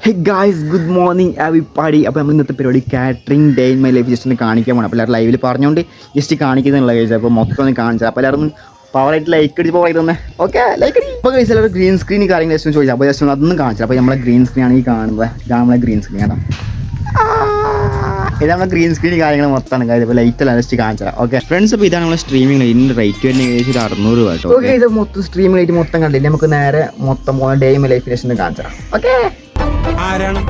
Hey guys good morning everybody. അപ്പോൾ നമ്മൾ ഇന്നത്തെ പരിപാടി catering day in my life just ഒന്ന് കാണിക്കാൻ പോകണം. അപ്പോൾ എല്ലാവരും ലൈവിൽ പറഞ്ഞുകൊണ്ട് ജസ്റ്റ് കാണിക്കുന്നുള്ള കഴിച്ചത്. അപ്പോൾ മൊത്തം ഒന്ന് കാണിച്ചത്. അപ്പോൾ എല്ലാവരും പവറായിട്ട് ലൈക്ക് അടിച്ച് പോയി തന്നെ ഓക്കെ ലൈക്ക് അടി. ഇപ്പോൾ കഴിച്ചാൽ എല്ലാവരും ഗ്രീൻ സ്ക്രീൻ കാര്യങ്ങൾ ജസ്റ്റ് ചോദിച്ചാൽ അപ്പോൾ ജസ്റ്റ് ഒന്ന് അതൊന്നും കാണിച്ചത്. അപ്പോൾ നമ്മളെ ഗ്രീൻ സ്ക്രീൻ ആണ് ഈ കാണുന്നത്. ഇതാണ് നമ്മളെ ഗ്രീൻ സ്ക്രീൻ കേട്ടോ. ഇത് നമ്മളെ ഗ്രീൻ സ്ക്രീൻ കാര്യങ്ങൾ മൊത്തമാണ് കാര്യം. ഇപ്പോൾ ലൈറ്റ് എല്ലാം ജസ്റ്റ് കാണിച്ചാൽ ഓക്കെ ഫ്രണ്ട്സ്. അപ്പോൾ ഇതാണ് നമ്മളെ സ്ട്രീമിംഗ് ഇതിൻ്റെ റേറ്റ് വരുന്ന ഏകദേശം ഒരു 600 രൂപ കേട്ടോ. ഓക്കെ ഇത് മൊത്തം സ്ട്രീമിംഗ് ലൈറ്റ് മൊത്തം കണ്ടില്ല. നമുക്ക് നേരെ മൊത്തം പോകുന്ന day in my life just ഒന്ന് കാണിച്ചാൽ ഓക്കെ. ആരാണ്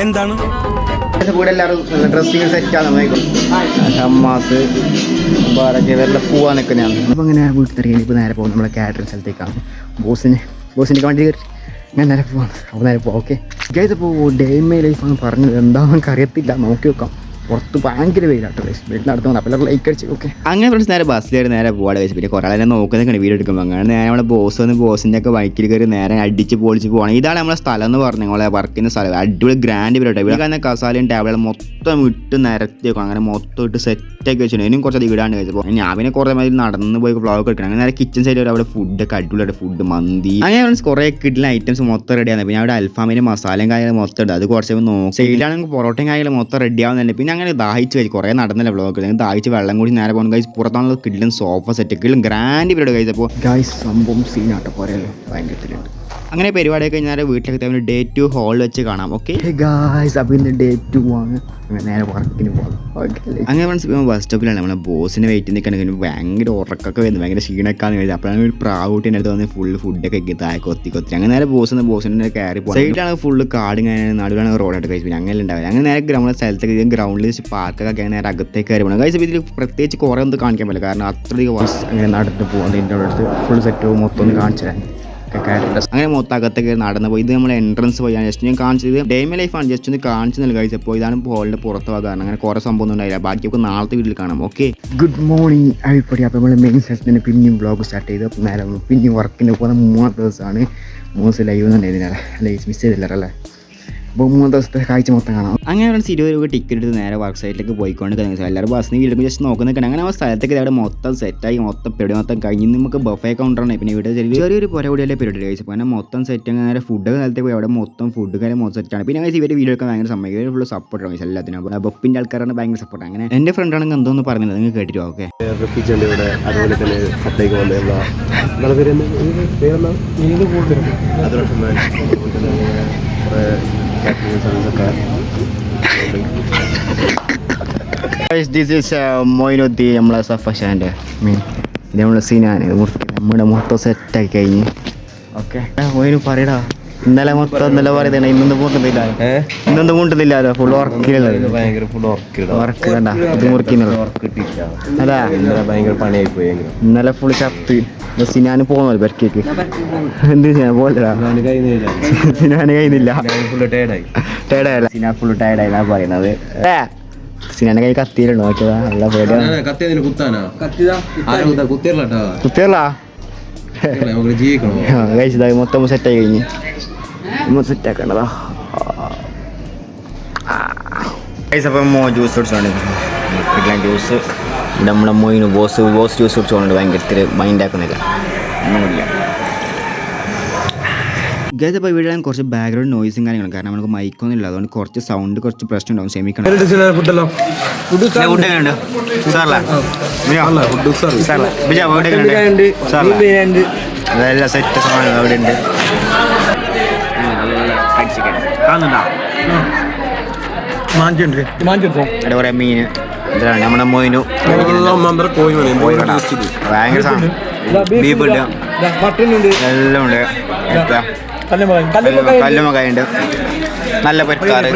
എന്താണ് കൂടെ എല്ലാവരും ഡ്രസ്സിങ് സെറ്റാണ് ഷമ്മാസ് ബാറൊക്കെ ഇവരെല്ലാം പോവാനൊക്കെ ഞാൻ. അപ്പോൾ അങ്ങനെ വീട്ടിൽ തിരികെ ഇപ്പോൾ നേരെ പോകും നമ്മളെ കാറ്ററിംഗ് സ്ഥലത്തേക്കാണ്. ബോസിൻ്റെ വണ്ടി കയറി ഞാൻ നേരെ പോവാണ്. അപ്പോൾ നേരെ പോവാം ഓക്കെ. ഇപ്പോൾ ഡേ ഇൻ മൈ ലൈഫ് എന്ന് പറഞ്ഞത് എന്താണെന്ന് നമുക്ക് അറിയത്തില്ല. നോക്കി വെക്കാം. പുറത്ത് ഭയങ്കര വെയിലാട്ടോ വീട്ടിനടുത്ത് വന്നു. അപ്പോൾ എല്ലാവരും ലൈക്ക് അടിച്ചു ഓക്കെ. അങ്ങനെ ഫ്രണ്ട്സ് നേരെ ബസ്സിൽ നേരെ പോകാതെ വെച്ച് പിന്നെ കുറേ ആളെ നോക്കുന്നൊക്കെ വീഡിയോ എടുക്കുമ്പോൾ അങ്ങനെ നേരെ നമ്മളെ ബോസ് വന്ന് ബോസിൻ്റെ ഒക്കെ ബൈക്കിൽ കയറി നേരെ അടിച്ച് പൊളിച്ച് പോകണം. ഇതാണ് നമ്മളെ സ്ഥലം എന്ന് പറഞ്ഞു നമ്മളെ വർക്കിൻ്റെ സ്ഥലം. അടിപൊളി ഗ്രാൻഡ് പരിപാടി. ഇവിടെ തന്നെ കസാലയും ടേബിളും മൊത്തം ഇട്ട് നിരത്തി വെക്കും. അങ്ങനെ മൊത്തം ഇട്ട് സെറ്റൊക്കെ വെച്ചിട്ടുണ്ട്. ഇനിയും കുറച്ച് ഇടാണ്ട് കഴിച്ചപ്പോൾ ഞാൻ പിന്നെ കുറേ മാതിരി നടന്ന് പോയി വ്ളോഗ് എടുക്കണം. അങ്ങനെ നേരെ കിച്ചൺ സൈഡ് വരെ അവിടെ ഫുഡൊക്കെ അടിപൊളിയായിട്ട് ഫുഡ് മന്തി അങ്ങനെ ഫ്രണ്ട്സ് കുറേ കിട്ടുന്ന ഐറ്റംസ് മൊത്തം റെഡിയാണ്. പിന്നെ അവിടെ അൽഫാമിൻ്റെ മസാലയും കാര്യങ്ങളും മൊത്തം ഉണ്ട്. അത് കുറച്ച് നോക്കും. സൈഡിലാണെങ്കിൽ പൊറോട്ടയും കാര്യങ്ങളും മൊത്തം റെഡി ആവുന്നുണ്ട്. പിന്നെ അങ്ങനെ ദാഹിച്ച് കഴിച്ചു കുറേ നടന്നില്ല വ്ളോഗ്. ദാഹിച്ച് വെള്ളം കൂടി നേരെ പോകുന്നു ഗൈസ്. പുറത്താണുള്ള കിഡിലും സോഫ സെറ്റ് കിഡിലും ഗ്രാൻഡ് പരിപാടി കഴിച്ചപ്പോൾ ഗൈസ് സംഭവം സീനാട്ടോ പോലെയല്ലോ ഭയങ്കരത്തിലുണ്ട്. അങ്ങനെ പരിപാടിയൊക്കെ നേരെ വീട്ടിലേക്ക് ഡേ 2 ഹോൾ വെച്ച് കാണാം ഓക്കെ ഗൈസ്. അപ്പോൾ ഇന്ന് ഡേ 2 ആണ്. അങ്ങനെ നേരെ വർക്കിന് പോകാം ഓക്കെ. അങ്ങനെ ഫ്രണ്ട്സ് ബസ് സ്റ്റോപ്പിലാണ് നമ്മളെ ബോസിനെ വെയിറ്റ് നിൽക്കണമെങ്കിൽ ഭയങ്കര ഉറക്കൊക്കെ വരുന്നു. ഭയങ്കര ക്ഷീണക്കാന്ന് കഴിച്ചത്. അപ്പോഴാണ് ഒരു പ്രാവുട്ടിൻ്റെ അടുത്ത് വന്ന് ഫുള്ള് ഫുഡൊക്കെ താഴെ കൊത്തി അങ്ങനെ നേരെ ബോസിൻ്റെ കയറി പോകും. സൈഡിലാണ് ഫുള്ള് കാട് ഇങ്ങനെ നടുവിലാണ് റോഡായിട്ട് കഴിച്ചു. പിന്നെ അങ്ങനെ ഉണ്ടാവില്ല. അങ്ങനെ നേരെ നമ്മുടെ സ്ഥലത്തേക്ക് ഗ്രൗണ്ടിൽ വെച്ച് പാർക്കൊക്കെ നേരെ അകത്തേക്ക് കയറി പോകണം കഴിച്ചപ്പോൾ ഇതിൽ പ്രത്യേകിച്ച് കുറേ ഒന്നും കാണിക്കാൻ പറ്റില്ല. കാരണം അത്രയും അങ്ങനെ നടന്ന് പോകുന്നത് ഇതിൻ്റെ അടുത്ത് ഫുൾ സെറ്റ് മൊത്തം ഒന്ന് കാണിച്ചു തരാൻ അങ്ങനെ മൊത്തം അകത്തേക്ക് നടന്നു പോയി. ഇത് നമ്മുടെ എൻട്രൻസ് പോയാണ് ജസ്റ്റ് ഞാൻ കാണിച്ചത് ഡേ ഇൻ മൈ ലൈഫാണ്. ജസ്റ്റ് ഒന്ന് കാണിച്ചു നൽകി കഴിച്ചപ്പോൾ ഇതാണ് ഹോളിൻ്റെ പുറത്ത് ഭാഗമാണ്. അങ്ങനെ കുറേ സംഭവം ഒന്നും ഉണ്ടായില്ല. ബാക്കിയൊക്കെ നാളത്തെ വീട്ടിൽ കാണാം ഓക്കെ. Good morning everybody. അപ്പോൾ നമ്മൾ മെയിൻ സെഷന് പിന്നെയും വ്ളോഗ് സ്റ്റാർട്ട് ചെയ്ത് നേരെ പിന്നെയും വർക്കിന് പോകുന്ന 3 ദിവസമാണ്. 3 ദിവസം ലൈവ് തന്നെ ഇതിനാണ് ലൈവ് മിസ് ചെയ്തില്ലല്ലേ. അപ്പോൾ 3 ദിവസത്തെ കാഴ്ച മൊത്തം കാണാം. അങ്ങനെ ഫ്രണ്ട്സ് 20 രൂപ ടിക്കറ്റ് എടുത്ത് നേരെ വർക്ക് സൈറ്റിലേക്ക് പോയിക്കൊണ്ട് എല്ലാവരും ബസ്സിന് വീട്ടിൽ ജസ്റ്റ് നോക്കുന്നൊക്കെ. അങ്ങനെ ആ സ്ഥലത്തേക്ക് അവിടെ മൊത്തം സെറ്റായി മൊത്തം പരിപാടി മൊത്തം കഴിഞ്ഞ് നമുക്ക് ബഫേ കൗണ്ടറാണ്. പിന്നെ ഇവിടെ ചെറിയൊരു പുരകൂടിയല്ലേ പരിപാടി കഴിച്ചപ്പോൾ അങ്ങനെ മൊത്തം സെറ്റ് അങ്ങനെ നേരെ ഫുഡ് സ്ഥലത്തേക്ക് പോയി അവിടെ മൊത്തം ഫുഡ് കാര്യം മൊത്തം സെറ്റാണ്. പിന്നെ ഇവർ വീഡിയോ ഒക്കെ ഭയങ്കര സമയം ഇവർ ഫുൾ സപ്പോർട്ട് ആണ് എല്ലാത്തിനും. അപ്പോൾ ബപ്പിൻ്റെ ആൾക്കാരാണ് ഭയങ്കര സപ്പോർട്ട്. അങ്ങനെ എൻ്റെ ഫ്രണ്ടാണെങ്കിൽ എന്തോന്ന് പറഞ്ഞത് നിങ്ങൾ കേട്ടിട്ടോ ഓക്കെ. ഇവിടെ അതുപോലെ തന്നെ സപ്ലൈക്ക് ദിസ് ഈസ് മൊയിനുദ്ദീൻ നമ്മളെ സഫഷാൻ്റെ മീൻ. ഇത് നമ്മളെ സീനാണ് നമ്മുടെ മൊത്തം സെറ്റാക്കി കഴിഞ്ഞ് ഓക്കെ. മൊയിന് പറയടാ ഇന്നലെ മൊത്തം ഇന്നലെ പറയുന്നത് ഇന്നൊന്നും കൂട്ടുന്നില്ല ഫുൾ വർക്കിലുള്ളത് വർക്ക് കണ്ട ഇത് മുറിക്കുന്നത് അതാ ഭയങ്കര പണിയായി പോയി. ഇന്നലെ ഫുൾ ചത്ത് സിനാന് പോകുന്നത് പെരക്കേക്ക് എന്ത് ചെയ്യാൻ പോലെ സിനാന് കഴിയുന്നില്ല. ടയർഡായില്ല സിനാ ഫുൾ ടയർഡായി പറയുന്നത്. സിനാന്റെ കൈ കത്തിയിലുണ്ടോ നോക്കിയതാ നല്ല പേടിയാണ്. കുത്തിയല്ല കഴിച്ചതായി മൊത്തം സെറ്റായി കഴിഞ്ഞ് സെറ്റാക്കണ്ടതാ. അപ്പം ജ്യൂസ് കുടിച്ചോണ്ട് ജ്യൂസ് നമ്മുടെ മോയിന് ബോസ് ജ്യൂസ് കുടിച്ചോണ്ട് ഭയങ്കര മൈൻഡാക്കുന്നില്ല ഒന്നുമില്ല ഗൈസ്. അപ്പോൾ ഇവിടെ കുറച്ച് ബാക്ക്ഗ്രൗണ്ട് നോയ്സും കാര്യങ്ങളും കാരണം നമുക്ക് മൈക്കൊന്നും ഇല്ല. അതുകൊണ്ട് കുറച്ച് സൗണ്ട് കുറച്ച് പ്രശ്നം ഉണ്ടാവും. ക്ഷമിക്കണം. അതെല്ലാം സെറ്റ് സാധനം അവിടെ ഉണ്ട്. കുറേ മീൻ ഇതിലാണ് നമ്മുടെ മോയിനു ഭയങ്കര സാധനം ബീഫ് ഉണ്ട് എല്ലാം ഉണ്ട്. കല്ലുമക്കായുണ്ട് നല്ല പരിക്കാറ്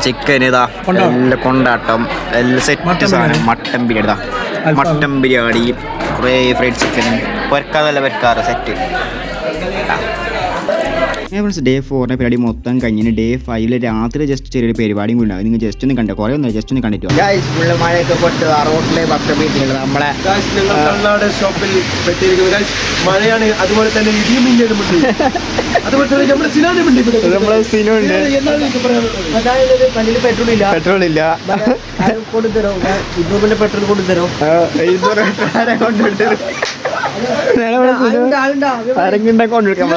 ചിക്കൻ ഇതാ എല്ലാം കൊണ്ടാട്ടം എല്ലാം സെറ്റ് സാധനം. മട്ടൻ ബിരിയാണി മട്ടൻ ബിരിയാണി കുറേ ഫ്രൈഡ് ചിക്കൻ പൊരക്കാതല്ല പരിക്കാറ് സെറ്റ്. ഡേ 4 പരിപാടി മൊത്തം കഴിഞ്ഞ് ഡേ 5 രാത്രി ജസ്റ്റ് ചെറിയൊരു പരിപാടിയും കൂടി ഉണ്ടാവും. നിങ്ങൾ ജസ്റ്റ് ഒന്ന് കണ്ടോ കുറേ ഒന്നും ജസ്റ്റ് ഒന്ന് കണ്ടിട്ട് മഴയൊക്കെ പൊട്ട് റോട്ടിലെ നമ്മളെ ഷോപ്പിൽ മഴയാണ്. അതുപോലെ തന്നെ ഇടിയും മിന്നലുമുണ്ട്. അതുപോലെ തന്നെ നമ്മുടെ സിനുണ്ട്. പെട്രോൾ ഇല്ല കൊണ്ടുതരോ 200 പെട്രോൾ കൊണ്ടുതരോ ആരെങ്കിലും കൊണ്ടുവെക്കാം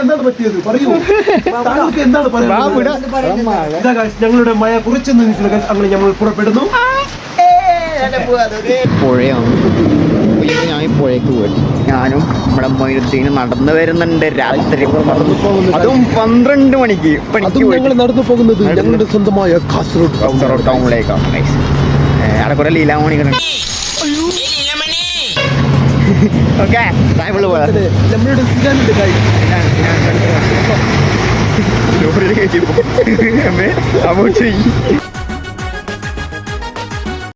എന്താണ് പറ്റിയത് പറയൂ. താങ്കൾക്ക് എന്താണ് പറയാനുള്ളത്? ഇതാ guys, ഞങ്ങളുടെ മഴ കുറച്ചൊന്നും നിൽക്കില്ല guys. അങ്ങനെ നമ്മൾ പുറപ്പെടുന്നു. പുഴയാണ്. ഞാൻ ഈ പുഴയ്ക്ക് പോയി. ഞാനും നമ്മുടെ മൊയ്തീനും നടന്നു വരുന്നുണ്ട് രാത്രി. അതും 12 മണിക്ക് പണിക്ക് പോയി. ഞങ്ങൾ നടന്നു പോകുന്നത് ഞങ്ങളുടെ സ്വന്തമായ കാസർഗോഡ് ടൗണിലേക്കാണ്. അവിടെ കുറെ ലീലാമണികളുണ്ട്. ഓക്കെ നമ്മളുടെ സിനാനുണ്ട് guys. അങ്ങോട്ട്